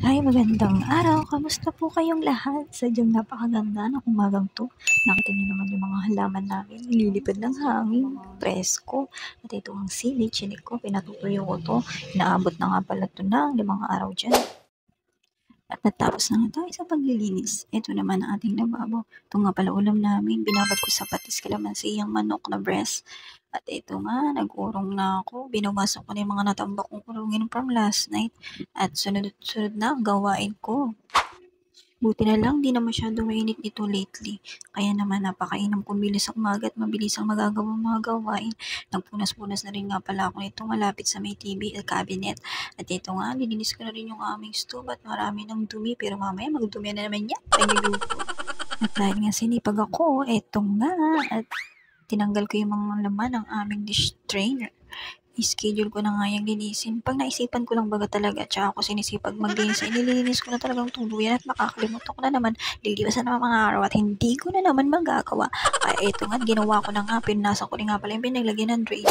Hi, magandang araw. Kamusta po kayong lahat? Sadyang napakaganda ng umagang 'to. Nakita niyo naman yung mga halaman namin, nililipad ng hangin, presko. At ito ang sili, chinik ko, pinatutuyo ko 'to. Inaabot na nga pala 'to ng 5 araw diyan. At natapos na nga tayo sa paglilinis. Ito naman ang ating lababo. Ito nga pala ulam namin. Binabad ko sa patis kalamansi ang manok na breast. At ito nga, nag-urong na ako. Binawasan ko na yung mga natambak kong urongin from last night. At sunod-sunod na ang gawain ko. Buti na lang di na masyadong mainit dito lately. Kaya naman napakainam kong bilis ang umaga at mabilis ang magagawang mga gawain. Nagpunas-punas na rin nga pala ako nito malapit sa may TV at cabinet. At ito nga, nilinis ko na rin yung aming stove at marami ng dumi. Pero mamaya magdumi na naman yan. Pagluluto. At dahil nga sinipag ako, eto nga. At tinanggal ko yung mga laman ng aming dish drainer. I-schedule ko na nga yung linisin. Pag naisipan ko lang baga talaga, tsaka ako sinisipag maglinis, ay nililinis ko na talagang tuluyan at makakalimutan ko na naman, lilipasan na mga araw at hindi ko na naman magagawa. Kaya ito nga, ginawa ko na nga, pinunasan ko rin nga pala yung pinaglagyan ng drain.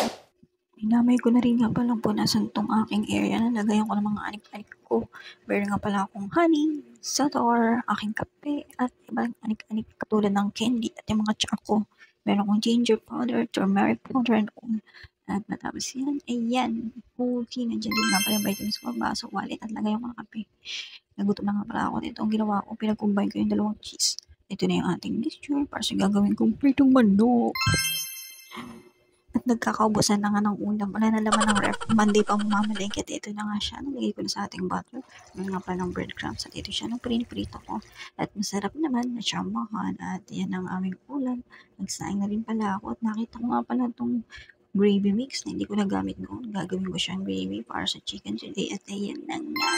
Inamay ko na rin nga palang punasan tong aking area na lagayan ko ng mga anik-anik ko. Meron nga pala akong honey, sator, aking kape, at ibang anik-anik katulad ng candy at yung mga tsako. Meron akong ginger powder, turmeric powder, and all. At matapos yan, ayan, okay, nandiyan din nga pala yung vitamins ko, baso, wallet, at lagayan ko ng kape. Nagutom na nga pala ako dito. Ang ginawa ko, pinag-combine ko yung dalawang cheese. Ito na yung ating mixture para sa gagawin kong pritong manok. At nagkakaubusan na nga ng ulam. Wala na laman ng ref. Monday pa mamamalengke at ito na nga siya. Nalagay ko na sa ating butter. Meron nga palang breadcrumbs at ito siya ng pinipirito ko. At masarap naman na siyamahan. At yan ang aming ulam. Nagsaing na rin pala ako at nakita ko nga pala itong gravy mix na hindi ko nagamit noon. Gagawin ko siyang gravy para sa chicken today. At ayan na nga.